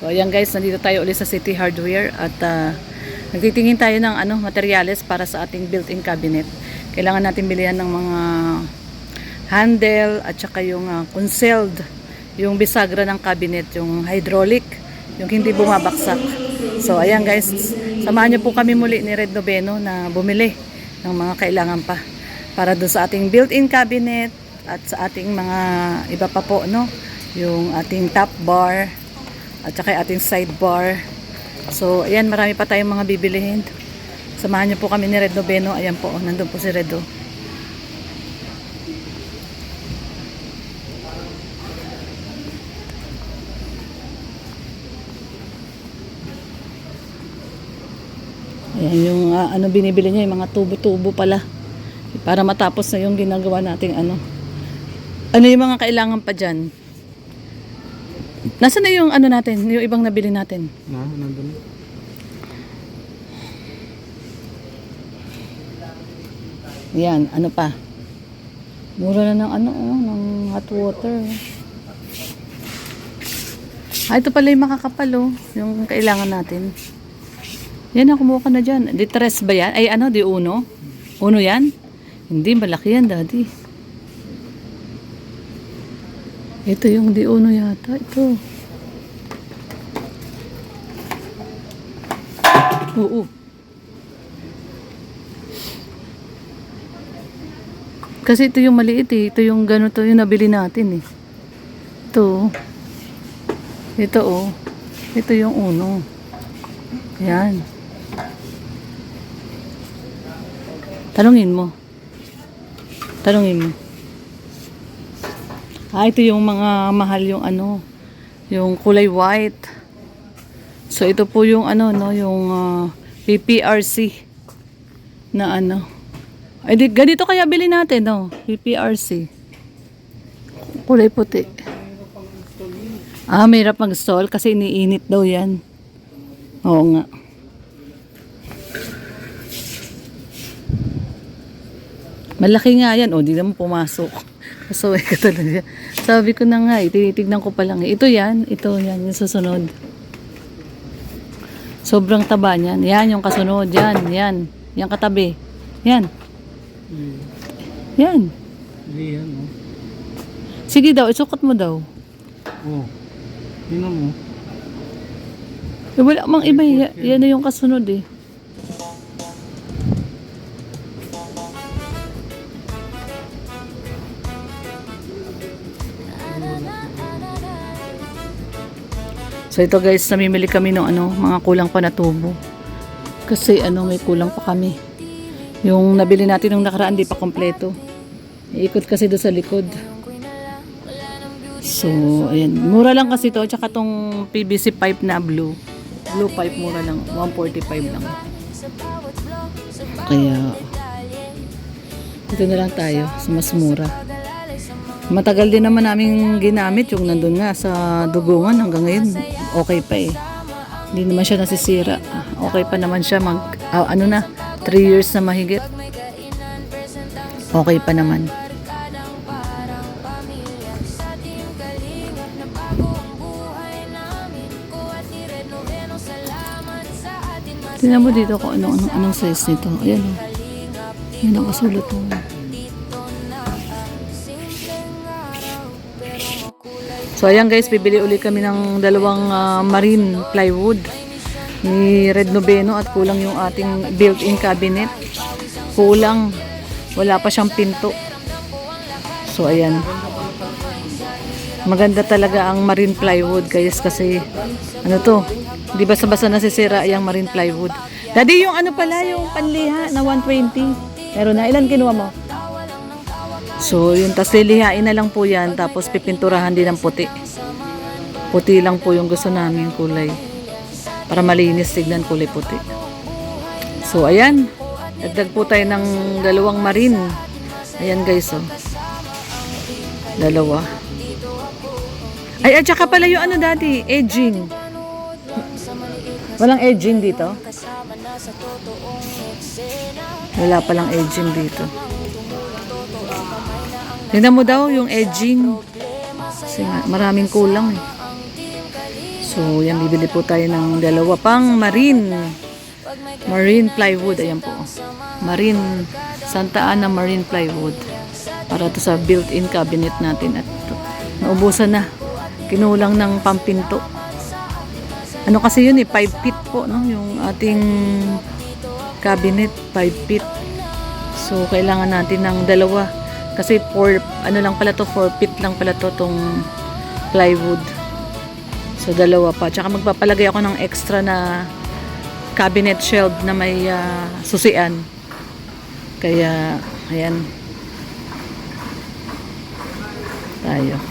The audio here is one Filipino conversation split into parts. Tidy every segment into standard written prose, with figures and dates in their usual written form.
So ayan guys, nandito tayo ulit sa City Hardware at nagtitingin tayo ng materyales para sa ating built-in cabinet. Kailangan natin bilihan ng mga handle at saka yung concealed, yung bisagra ng cabinet, yung hydraulic, yung hindi bumabaksak. So ayan guys, samahan niyo po kami muli ni Red Noveno na bumili ng mga kailangan pa para doon sa ating built-in cabinet at sa ating mga iba pa po, no? Yung ating top bar at saka ating sidebar. So ayan, marami pa tayong mga bibilihin. Samahan niyo po kami ni Red Noveno. Ayan po, nandun po si Redo. Ayan yung binibili niya, yung mga tubo-tubo pala para matapos na yung ginagawa nating ano yung mga kailangan pa dyan. Nasaan na yung natin, yung ibang nabili natin? Nandun. Yan, ano pa? Mura na ng ng hot water. Ito pala yung makakapal, yung kailangan natin. Yan, kumuha ka na dyan. Di tres ba yan? Ay, di uno? Uno yan? Hindi, malaki yan, daddy. Ito yung di uno yata. Ito. Oo. Kasi ito yung maliit eh. Ito yung ganito yung nabili natin eh. Ito. Ito Ito yung uno. Yan. Talungin mo. Ito yung mga mahal yung yung kulay white. So ito po yung yung PPRC na Ay ganito kaya bili natin, PPRC. Kulay puti. Mahirap mag-install kasi iniinit daw yan. Oo nga. Malaki nga yan. Di naman pumasok. Kasaway ka talaga. Sabi ko na nga, tinitignan ko pa lang. Ito yan, yung susunod. Sobrang taba niyan. Yan, yung kasunod. Yan katabi. Yan. Yan. Yan, Sige daw, isukat mo daw. Tingnan mo. Wala mang iba. Yan na yung kasunod eh. So ito guys, namimili kami ng mga kulang pa na tubo. Kasi may kulang pa kami. Yung nabili natin nung nakaraan di pa kompleto. Iikot kasi doon sa likod. So ayan, mura lang kasi to, tsaka tong PVC pipe na blue pipe mura lang, 145 lang. Kaya ito na lang tayo, mas mura. Matagal din naman namin ginamit yung nandun nga sa dugungan hanggang ngayon. Okay pa eh. Hindi naman siya nasisira. Okay pa naman siya 3 years na mahigit. Okay pa naman. Tingnan mo dito kung anong size nito. Ayan Yan nakasulat mo. So ayan guys, bibili ulit kami ng dalawang marine plywood ni Red Noveno at kulang yung ating built-in cabinet. Kulang. Wala pa siyang pinto. So ayan. Maganda talaga ang marine plywood guys kasi di basta-basta nasisira yung marine plywood. Daddy, yung pala yung panliha na 120. Meron na. Ilan kinuha mo? So, yung tas lilihain na lang po yan. Tapos pipinturahan din ng puti. Puti lang po yung gusto namin kulay. Para malinis tignan kulay puti. So, ayan. Dagdag po tayo ng dalawang marine. Ayan guys, dalawa. Ay, at saka pala yung daddy, edging. Walang edging dito? Wala palang edging dito. Tingnan mo daw yung edging. Kasi maraming kulang eh. So, yan, bibili po tayo ng dalawa pang marine plywood. Ayan po. Marine, Santa Ana marine plywood. Para to sa built-in cabinet natin. At naubusan na. Kinulang ng pampinto. Ano kasi yun 5 feet po, no? Yung ating cabinet, 5 feet. So, kailangan natin ng dalawa. Kasi 4 feet lang pala to tong plywood. So, dalawa pa. Tsaka magpapalagay ako ng extra na cabinet shelf na may susian. Kaya, ayan. Tayo.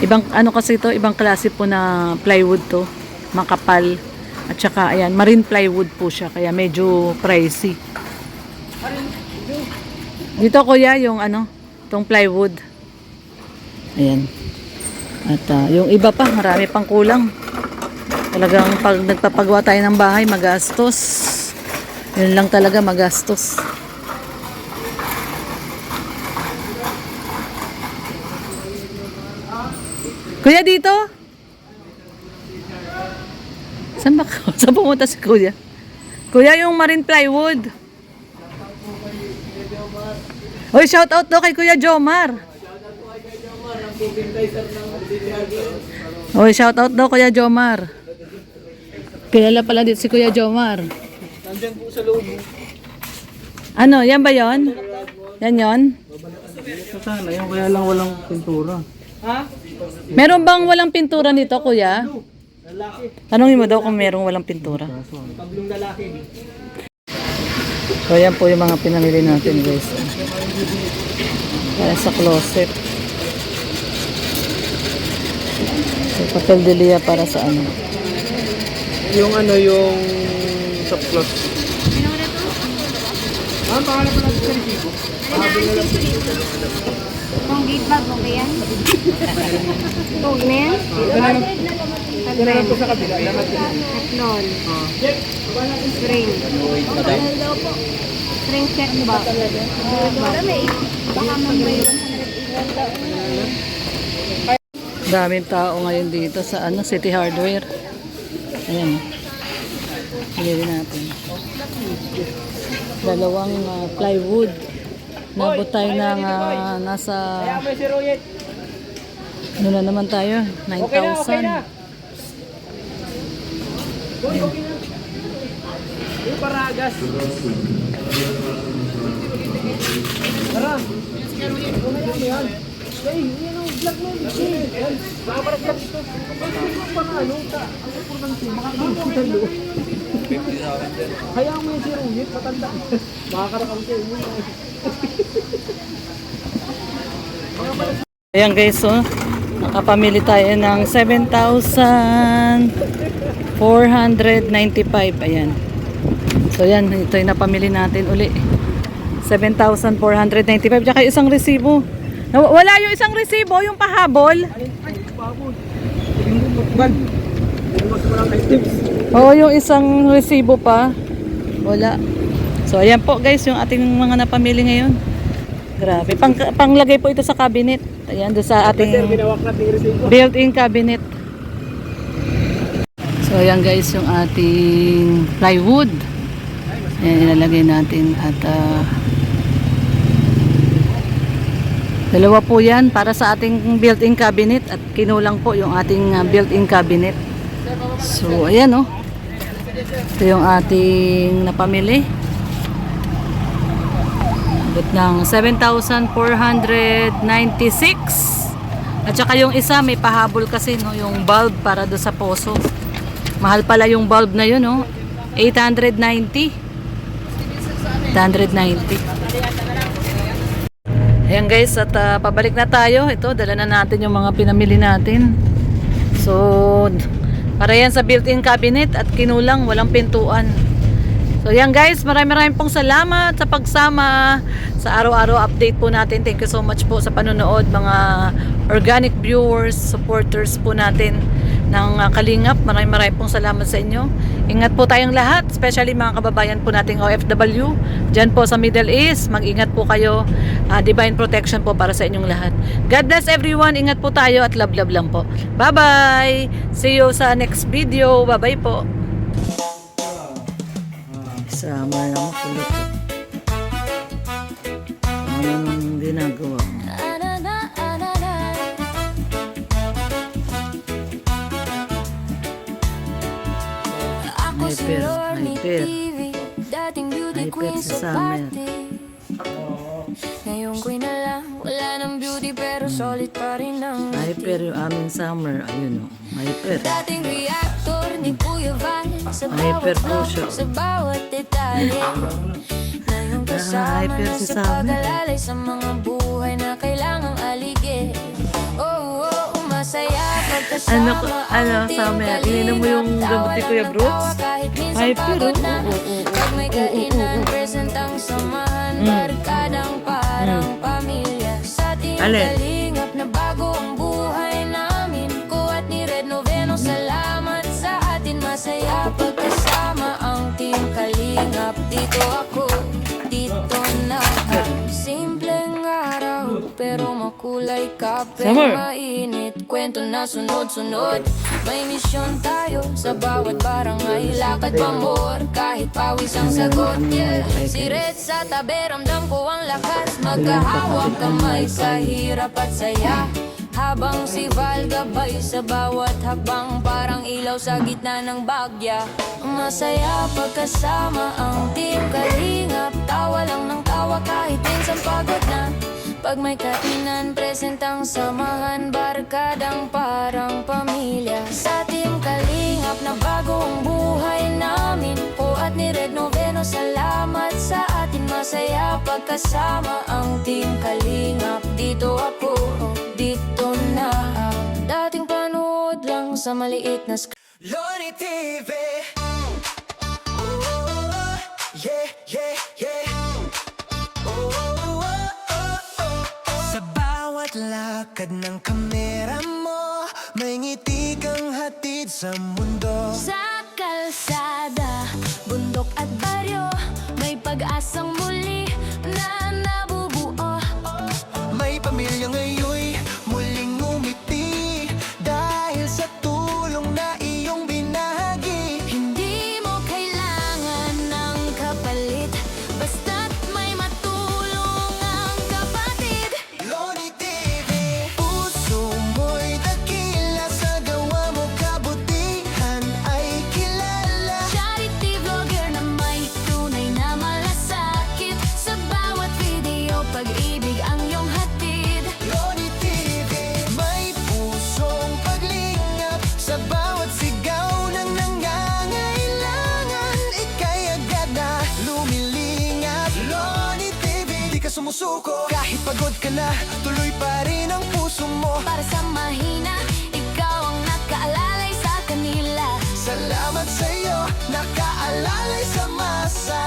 Ibang, kasi to, ibang klase po na plywood to. Makapal. At saka, ayan, marine plywood po siya. Kaya medyo pricey. Dito, kuya, yung tong plywood. Ayan. At yung iba pa, marami pang kulang. Talagang pag nagpapagawa tayo ng bahay, magastos. Yun lang talaga, magastos. Kuya, dito? Saan ba? Saan pumunta si kuya? Kuya, yung marine plywood. Hoy, shout out daw kay Kuya Jomar. Hoy, shout out daw Kuya Jomar. Kilala pala dito si Kuya Jomar. Nandiyan po sa loob. Ano, yan ba yon? Yan yon? Sana, yung kaya lang walang pintura. Ha? Meron bang walang pintura nito, Kuya? Lalaki. Tanungin mo daw kung merong walang pintura. Tablong lalaki. So, yan po yung mga pinamili natin, guys. Para sa closet. So, papel de lia para sa ano. Yung yung top cloth. Ah, pangalan pala sa resibo. Kung gate bag, okay yan? Huwag na yan? Kaya lang po sa kabila. Tatlon. String. String set ba? Baka may Daming tao ngayon dito sa City Hardware. Ayan. Pili natin. Dalawang plywood. Nabot tayo ng nasa ano na naman tayo? 9,000. Yung paragas. Tara. Yan. Hey, yan ang vlog mo. Baka para vlog ito. Ano ka? Ano po nang team? Makakita lo. Kaya mo yung si Ruyet, matanda. Makakarakam kayo mo. Ayan guys, nakapamili tayo ng 7,495. Ayan. So yan, ito yung napamili natin uli. 7,495. Tsaka isang resibo. Wala yung isang resibo, yung pahabol. Oo, yung isang resibo pa. Wala. So ayan po guys, yung ating mga napamili ngayon. Grabe. Panglagay po ito sa cabinet. Ayan, doon sa ating built-in cabinet. So ayan guys, yung ating plywood. Ayan, ilalagay natin. At dalawa po yan para sa ating built-in cabinet. At kinulang po yung ating built-in cabinet. So ayan ito yung ating napamili. Abot ng 7,496. At saka yung isa may pahabol kasi yung bulb para do sa poso. Mahal pala yung bulb na yun 890. 890. Ayan guys, at pabalik na tayo. Ito, dala na natin yung mga pinamili natin. So, para yan sa built-in cabinet at kinulang, walang pintuan. So yan guys, maraming pong salamat sa pagsama sa araw-araw update po natin. Thank you so much po sa panonood, mga organic viewers, supporters po natin. ng Kalingap. Maraming pong salamat sa inyo. Ingat po tayong lahat, especially mga kababayan po nating OFW dyan po sa Middle East. Mag-ingat po kayo. Divine protection po para sa inyong lahat. God bless everyone. Ingat po tayo at love lang po. Bye-bye! See you sa next video. Bye-bye po. Sama lang kulit. Ano nang ginagawa? Hyper si Summer. Ngayon ko'y na lang, wala nang beauty pero solid pa rin ang Hyper yung aming Summer. Ayun o. Hyper. dating reactor ni Kuya Val sa Hyper bawat po vlog, siya. sa bawat detalye. Ngayon kasama hyper na si sa Summer. pag-alalay sa mga buhay na kailangang aligid. Oh, oh, masaya pagkasama Summer, ininom mo yung gamot ni Kuya Brooks? Hyper, oh. Pag may kainan, present ang samahan, barkadang parang pamilya. Sa ating Alin? kalingap na bago ang buhay namin. Ko at ni Red Noveno, salamat sa atin. Masaya pagkasama ang team Kalingap. Dito ako, dito na simpleng araw, pero makulay kape, Summer. mainit, kwento na sunod-sunod. May misyon tayo sa bawat barangay, lakad pamor, kahit pawis ang sagot, yeah. Si Red sa tabi, ramdam ko ang lakas, magkahawak kamay sa hirap at saya. Habang si Val gabay sa bawat hakbang, parang ilaw sa gitna ng bagya. Masaya pagkasama ang team Kalingap, tawa lang ng tawa kahit minsan pagod na. Pag may kainan, present ang samahan, barkadang parang pamilya. Sa team Kalingap na bago ang buhay namin, ko at ni Red Noveno, salamat sa atin. Masaya pagkasama ang team Kalingap. Dito ako, dito na. Dating panood lang sa maliit na Loni TV. Yeah, yeah, yeah. Sa bawat lakad ng kamera mo, may ngiti kang hatid sa mundo. Sa kalsada, bundok at baryo, may pag-asang muli na nabubuo. May pamilya ngayon muling umiti dahil sa tulong na iyong binahagi. Hindi mo kailangan ng kapalit, basta't may matulong ang kapatid. Loni TV. Puso mo'y dakila, sa gawa mo kabutihan ay kilala. Charity vlogger na may tunay na malasakit, sa bawat video pag-ibig ang iyong hatid. Loni TV. May pusong paglingap sa bawat sigaw ng nangangailangan. Ika'y agad na lumilingap. Loni TV. Di ka sumusuko kahit pagod ka na, tuloy pa rin ang puso mo. Para sa mahina, ikaw ang nakaalalay sa kanila. Salamat sa'yo, nakaalalay sa masa.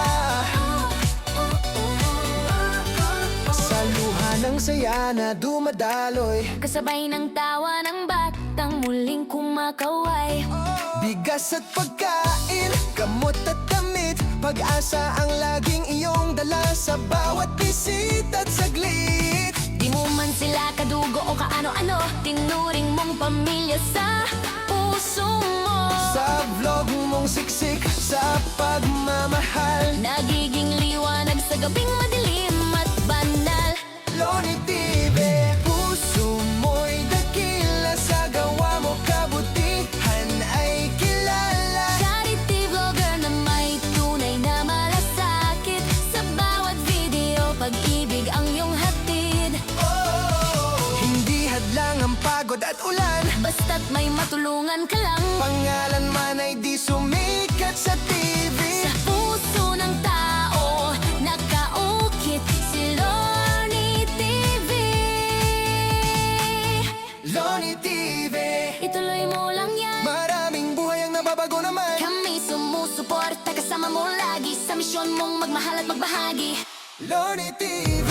Sa luha ng saya na dumadaloy, Kasabay ng tawa ng batang muling kumakaway. bigas at pagkain, gamot at damit, pag-asa ang laging iyong dala sa bawat bisita at saglit. Di mo man sila kadugo o kaano-ano, tinuring mong pamilya sa puso mo. Sa vlog mong siksik, sa pagmamahal, Nagiging liwanag sa gabing madilim at banal. Loni TV. Puso mo'y dakila, sa gawa mo kabutihan ay kilala. Charity vlogger na may tunay na malasakit, sa bawat video pag-ibig ang iyong hatid. Hindi hadlang ang pagod at ulan, Basta't may matulungan ka lang, pangalan man ay di sumikat sa TV. sa puso ng tao nakaukit si Loni TV. Loni TV. Ituloy mo lang yan, Maraming buhay ang nababago naman. kami sumusuporta, kasama mo lagi sa misyon mong magmahal at magbahagi. Loni TV.